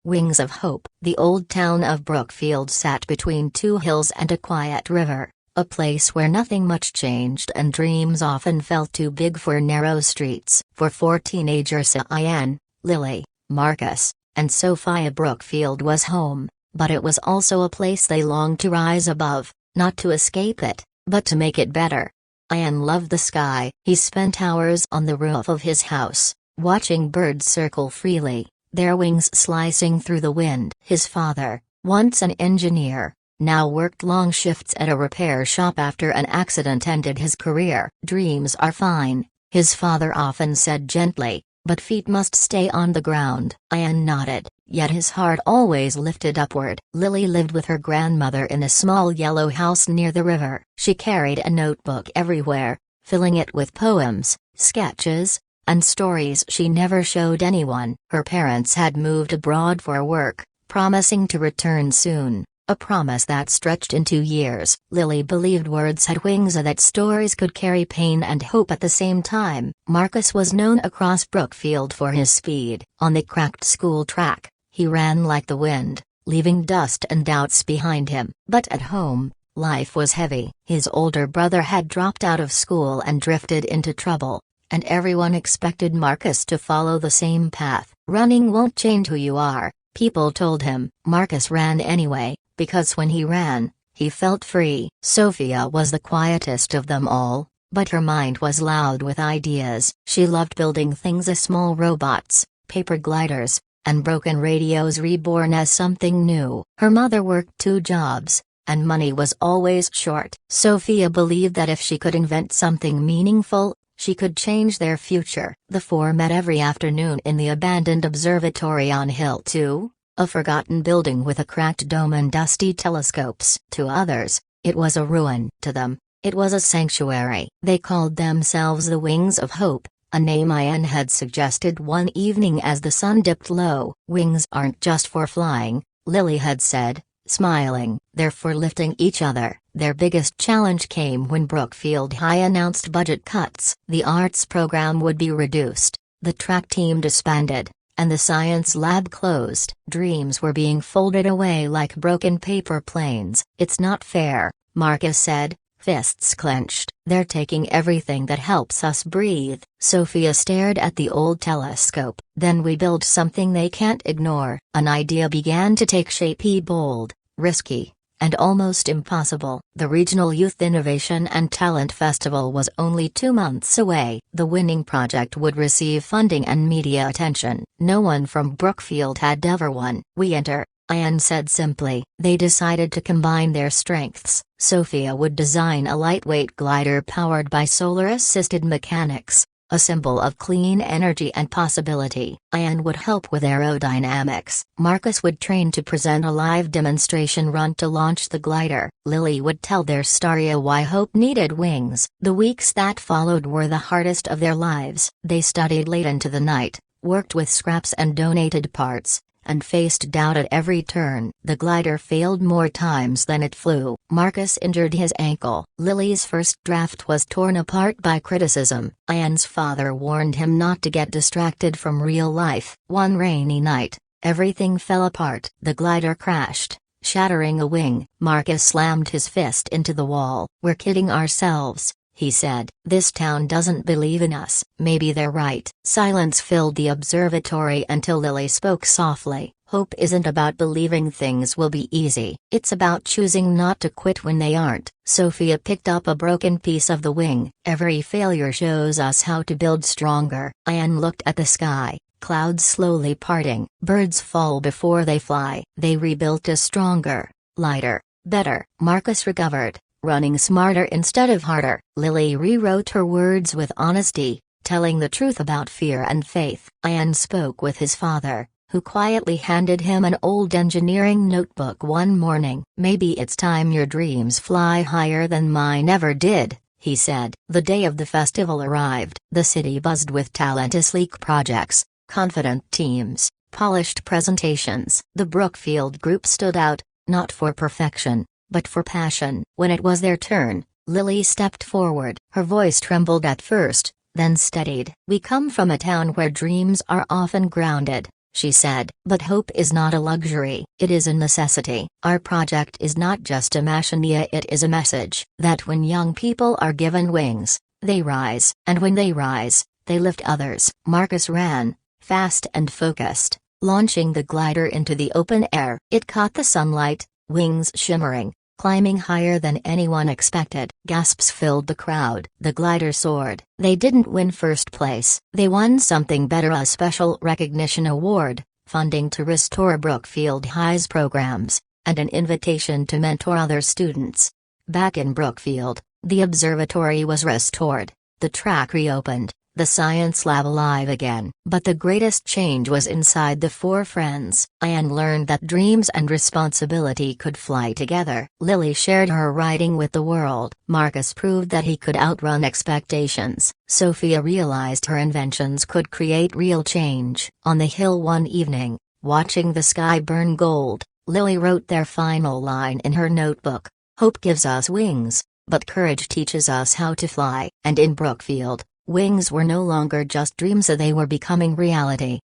Wings of Hope. The old town of Brookfield sat between two hills and a quiet river, a place where nothing much changed and dreams often felt too big for narrow streets. For four teenagers, Ayaan, Lily, Marcus, and Sofia, Brookfield was home, but it was also a place they longed to rise above, not to escape it, but to make it better. Ayaan loved the sky. He spent hours on the roof of his house, watching birds circle freely, their wings slicing through the wind. His father, once an engineer, now worked long shifts at a repair shop after an accident ended his career. Dreams are fine, his father often said gently, but feet must stay on the ground. Ayaan nodded, yet his heart always lifted upward. Lily lived with her grandmother in a small yellow house near the river. She carried a notebook everywhere, filling it with poems, sketches, and stories she never showed anyone. Her parents had moved abroad for work, promising to return soon, a promise that stretched into years. Lily believed words had wings, that stories could carry pain and hope at the same time. Marcus was known across Brookfield for his speed. On the cracked school track, he ran like the wind, leaving dust and doubts behind him. But at home, life was heavy. His older brother had dropped out of school and drifted into trouble, and everyone expected Marcus to follow the same path. Running won't change who you are, people told him. Marcus ran anyway, because when he ran, he felt free. Sofia was the quietest of them all, but her mind was loud with ideas. She loved building things, small robots, paper gliders, and broken radios reborn as something new. Her mother worked 2 jobs, and money was always short. Sofia believed that if she could invent something meaningful, she could change their future. The four met every afternoon in the abandoned observatory on Hill 2, a forgotten building with a cracked dome and dusty telescopes. To others, it was a ruin. To them, it was a sanctuary. They called themselves the Wings of Hope, a name Ayaan had suggested one evening as the sun dipped low. Wings aren't just for flying, Lily had said, smiling. They're for lifting each other. Their biggest challenge came when Brookfield High announced budget cuts. The arts program would be reduced, the track team disbanded, and the science lab closed. Dreams were being folded away like broken paper planes. It's not fair, Marcus said, fists clenched. They're taking everything that helps us breathe. Sofia stared at the old telescope. Then we build something they can't ignore. An idea began to take shape, bold, risky, and almost impossible. The Regional Youth Innovation and Talent Festival was only 2 months away. The winning project would receive funding and media attention. No one from Brookfield had ever won. We enter, Ayaan said simply. They decided to combine their strengths. Sofia would design a lightweight glider powered by solar-assisted mechanics, a symbol of clean energy and possibility. Ayaan would help with aerodynamics. Marcus would train to present a live demonstration run to launch the glider. Lily would tell their story why hope needed wings. The weeks that followed were the hardest of their lives. They studied late into the night, worked with scraps and donated parts, and faced doubt at every turn. The glider failed more times than it flew. Marcus injured his ankle. Lily's first draft was torn apart by criticism. Ayaan's father warned him not to get distracted from real life. One rainy night, everything fell apart. The glider crashed, shattering a wing. Marcus slammed his fist into the wall. We're kidding ourselves, he said. This town doesn't believe in us. Maybe they're right. Silence filled the observatory until Lily spoke softly. Hope isn't about believing things will be easy. It's about choosing not to quit when they aren't. Sofia picked up a broken piece of the wing. Every failure shows us how to build stronger. Ayaan looked at the sky. Clouds slowly parting. Birds fall before they fly. They rebuilt a stronger, lighter, better. Marcus recovered, running smarter instead of harder. Lily rewrote her words with honesty, telling the truth about fear and faith. Ayaan spoke with his father, who quietly handed him an old engineering notebook one morning. Maybe it's time your dreams fly higher than mine ever did, he said. The day of the festival arrived. The city buzzed with talent, sleek projects, confident teams, polished presentations. The Brookfield group stood out, not for perfection, but for passion. When it was their turn, Lily stepped forward. Her voice trembled at first, then steadied. We come from a town where dreams are often grounded, she said. But hope is not a luxury, it is a necessity. Our project is not just a machina, it is a message that when young people are given wings, they rise. And when they rise, they lift others. Marcus ran, fast and focused, launching the glider into the open air. It caught the sunlight, wings shimmering, climbing higher than anyone expected. Gasps filled the crowd. The glider soared. They didn't win first place. They won something better, a special recognition award, funding to restore Brookfield High's programs, and an invitation to mentor other students. Back in Brookfield, the observatory was restored, the track reopened, the science lab alive again. But the greatest change was inside the four friends. Ayaan learned that dreams and responsibility could fly together. Lily shared her writing with the world. Marcus proved that he could outrun expectations. Sofia realized her inventions could create real change. On the hill one evening, watching the sky burn gold, Lily wrote their final line in her notebook: "Hope gives us wings, but courage teaches us how to fly." And in Brookfield, wings were no longer just dreams, they were becoming reality.